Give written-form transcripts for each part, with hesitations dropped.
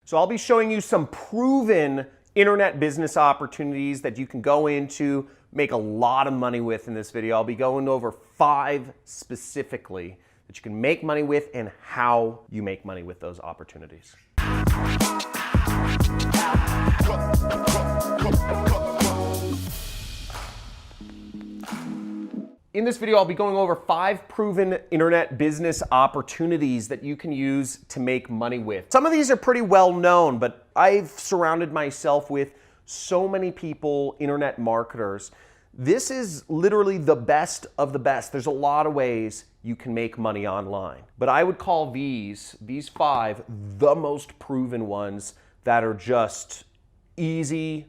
So I'll be showing you some proven internet business opportunities that you can go into, make a lot of money with in this video. I'll be going over 5 specifically that you can make money with and how you make money with those opportunities. In this video, I'll be going over 5 proven internet business opportunities that you can use to make money with. Some of these are pretty well known, but I've surrounded myself with so many people, internet marketers. This is literally the best of the best. There's a lot of ways you can make money online, but I would call these 5 the most proven ones that are just easy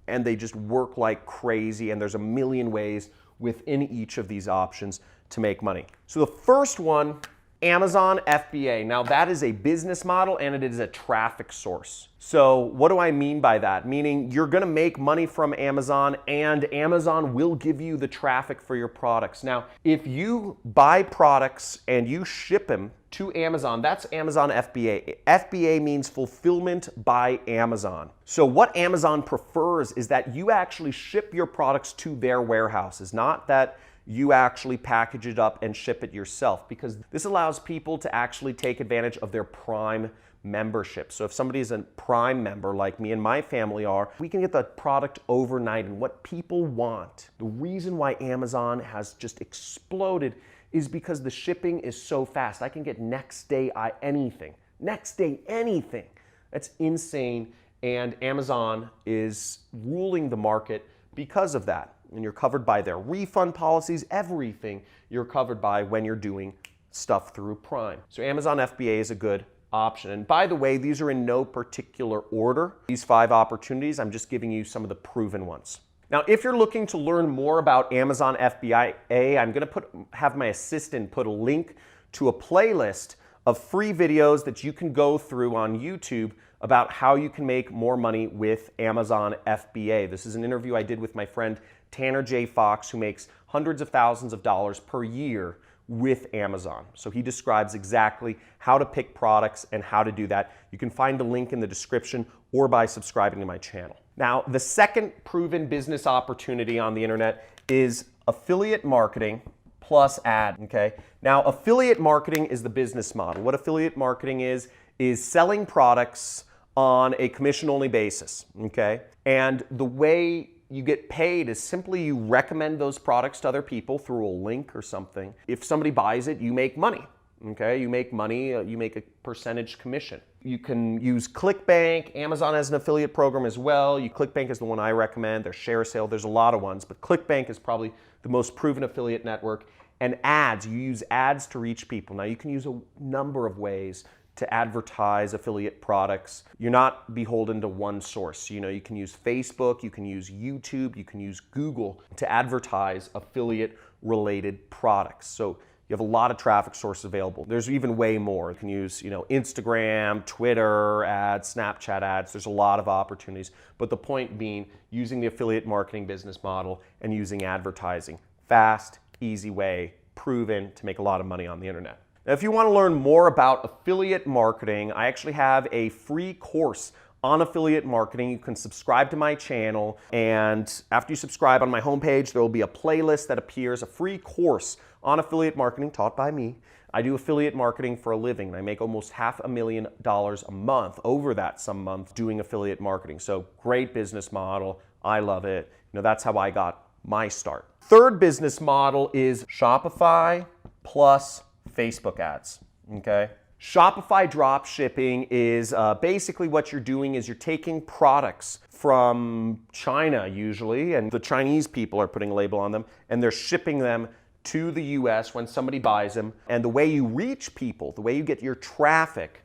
and they just work like crazy, and there's a million ways within each of these options to make money. So the first one, Amazon FBA. Now that is a business model and it is a traffic source. So what do I mean by that? Meaning you're gonna make money from Amazon and Amazon will give you the traffic for your products. Now, if you buy products and you ship them to Amazon, that's Amazon FBA. FBA means fulfillment by Amazon. So what Amazon prefers is that you actually ship your products to their warehouses, not that you actually package it up and ship it yourself, because this allows people to actually take advantage of their Prime membership. So if somebody is a Prime member like me and my family are, we can get the product overnight. And what people want, the reason why Amazon has just exploded is because the shipping is so fast. I can get next day anything. Next day anything. That's insane. And Amazon is ruling the market because of that. And you're covered by their refund policies, everything you're covered by when you're doing stuff through Prime. So Amazon FBA is a good option. And by the way, these are in no particular order. These 5 opportunities, I'm just giving you some of the proven ones. Now, if you're looking to learn more about Amazon FBA, I'm gonna have my assistant put a link to a playlist of free videos that you can go through on YouTube about how you can make more money with Amazon FBA. This is an interview I did with my friend Tanner J. Fox, who makes hundreds of thousands of dollars per year with Amazon. So he describes exactly how to pick products and how to do that. You can find the link in the description or by subscribing to my channel. Now, the second proven business opportunity on the internet is affiliate marketing plus ad, okay? Now, affiliate marketing is the business model. What affiliate marketing is selling products on a commission-only basis, okay? And the way you get paid is simply you recommend those products to other people through a link or something. If somebody buys it, you make money, okay? You make money, you make a percentage commission. You can use ClickBank. Amazon has an affiliate program as well. ClickBank is the one I recommend. There's ShareSale, there's a lot of ones, but ClickBank is probably the most proven affiliate network. And ads, you use ads to reach people. Now you can use a number of ways to advertise affiliate products. You're not beholden to one source. You know, you can use Facebook, you can use YouTube, you can use Google to advertise affiliate related products. So you have a lot of traffic sources available. There's even way more. You can use, Instagram, Twitter ads, Snapchat ads. There's a lot of opportunities. But the point being, using the affiliate marketing business model and using advertising. Fast, easy way, proven to make a lot of money on the internet. Now, if you want to learn more about affiliate marketing, I actually have a free course on affiliate marketing. You can subscribe to my channel, and after you subscribe, on my homepage, there will be a playlist that appears, a free course on affiliate marketing taught by me. I do affiliate marketing for a living, and I make almost $500,000 a month, over that some month, doing affiliate marketing. So great business model. I love it. That's how I got my start. Third business model is Shopify plus Facebook ads, okay? Shopify drop shipping is basically what you're doing is you're taking products from China usually, and the Chinese people are putting a label on them, and they're shipping them to the US when somebody buys them. And the way you reach people, the way you get your traffic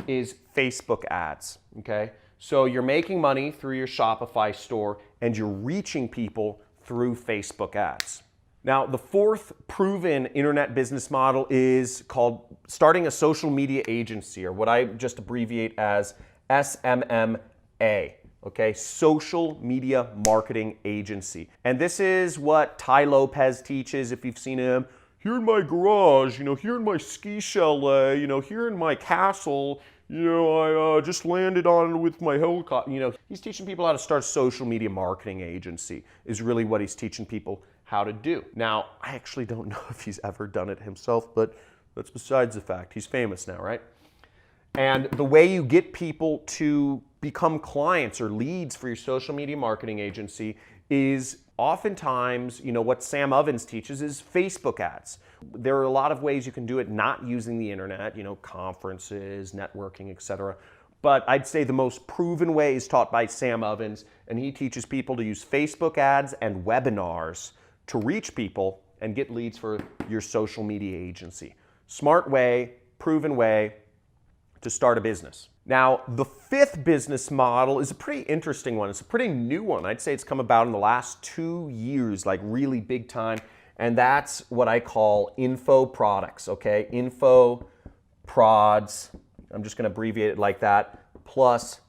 is Facebook ads, okay? So you're making money through your Shopify store and you're reaching people through Facebook ads. Now, the fourth proven internet business model is called starting a social media agency, or what I just abbreviate as SMMA, okay? Social Media Marketing Agency. And this is what Tai Lopez teaches, if you've seen him. Here in my garage, here in my ski chalet, here in my castle, I just landed on with my helicopter. He's teaching people how to start a social media marketing agency is really what he's teaching people how to do. Now, I actually don't know if he's ever done it himself, but that's besides the fact. He's famous now, right? And the way you get people to become clients or leads for your social media marketing agency is oftentimes, what Sam Ovens teaches is Facebook ads. There are a lot of ways you can do it not using the internet, conferences, networking, etc. But I'd say the most proven way is taught by Sam Ovens, and he teaches people to use Facebook ads and webinars to reach people and get leads for your social media agency. Smart way, proven way to start a business. Now, the fifth business model is a pretty interesting one. It's a pretty new one. I'd say it's come about in the last 2 years, like really big time. And that's what I call info products, okay? Info prods, I'm just gonna abbreviate it like that, plus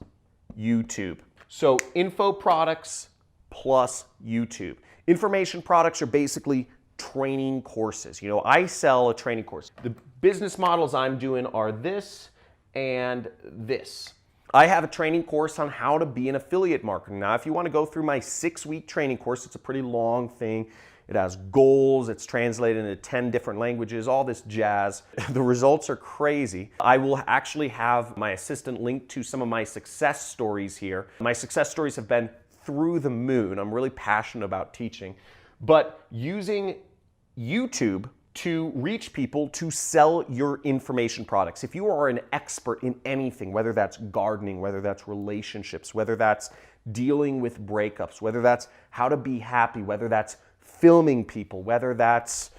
YouTube. So info products plus YouTube. Information products are basically training courses. I sell a training course. The business models I'm doing are this and this. I have a training course on how to be an affiliate marketer. Now, if you want to go through my 6-week training course, it's a pretty long thing. It has goals, it's translated into 10 different languages, all this jazz. The results are crazy. I will actually have my assistant link to some of my success stories here. My success stories have been through the moon. I'm really passionate about teaching. But using YouTube to reach people to sell your information products. If you are an expert in anything, whether that's gardening, whether that's relationships, whether that's dealing with breakups, whether that's how to be happy, whether that's filming people, whether that's,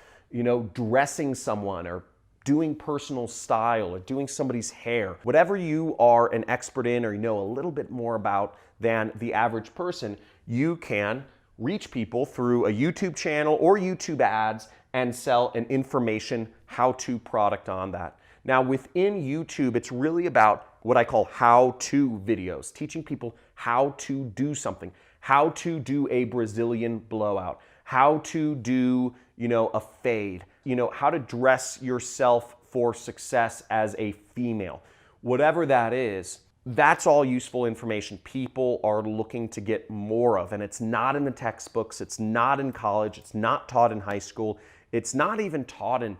dressing someone or doing personal style or doing somebody's hair, whatever you are an expert in or a little bit more about than the average person, you can reach people through a YouTube channel or YouTube ads and sell an information how-to product on that. Now, within YouTube, it's really about what I call how-to videos, teaching people how to do something, how to do a Brazilian blowout, how to do, a fade, how to dress yourself for success as a female. Whatever that is, that's all useful information people are looking to get more of. And it's not in the textbooks, it's not in college, it's not taught in high school, it's not even taught in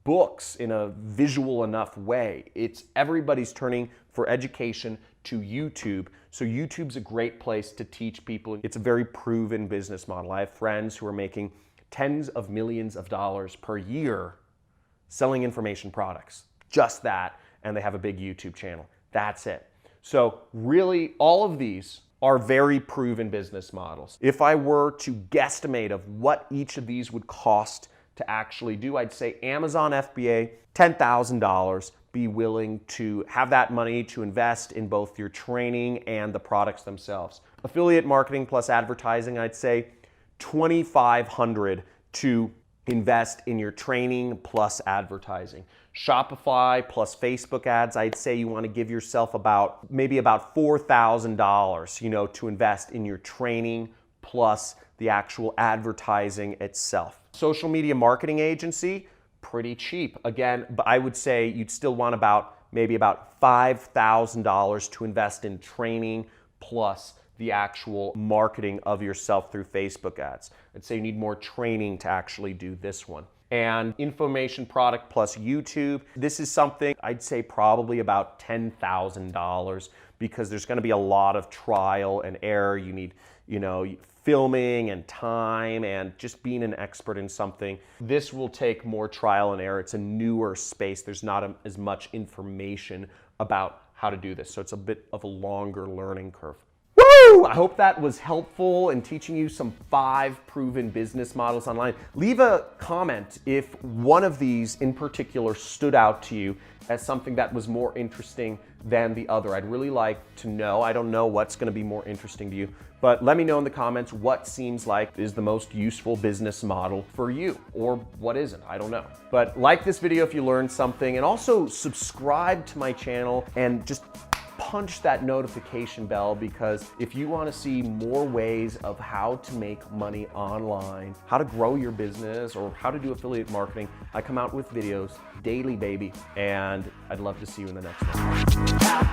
books in a visual enough way. It's everybody's turning for education to YouTube. So YouTube's a great place to teach people. It's a very proven business model. I have friends who are making tens of millions of dollars per year selling information products. Just that, and they have a big YouTube channel. That's it. So really, all of these are very proven business models. If I were to guesstimate of what each of these would cost to actually do, I'd say Amazon FBA, $10,000. Be willing to have that money to invest in both your training and the products themselves. Affiliate marketing plus advertising, I'd say $2,500 to invest in your training plus advertising. Shopify plus Facebook ads, I'd say you want to give yourself maybe about $4,000, to invest in your training plus the actual advertising itself. Social media marketing agency, pretty cheap. Again, but I would say you'd still want maybe about $5,000 to invest in training plus the actual marketing of yourself through Facebook ads. I'd say you need more training to actually do this one. And information product plus YouTube, this is something I'd say probably about $10,000 because there's going to be a lot of trial and error. You need, filming and time and just being an expert in something. This will take more trial and error. It's a newer space. There's not as much information about how to do this. So it's a bit of a longer learning curve. Woo! I hope that was helpful in teaching you some 5 proven business models online. Leave a comment if one of these in particular stood out to you as something that was more interesting than the other. I'd really like to know. I don't know what's going to be more interesting to you, but let me know in the comments what seems like is the most useful business model for you, or what isn't. I don't know. But like this video if you learned something, and also subscribe to my channel and just punch that notification bell, because if you want to see more ways of how to make money online, how to grow your business, or how to do affiliate marketing, I come out with videos daily, baby, and I'd love to see you in the next one.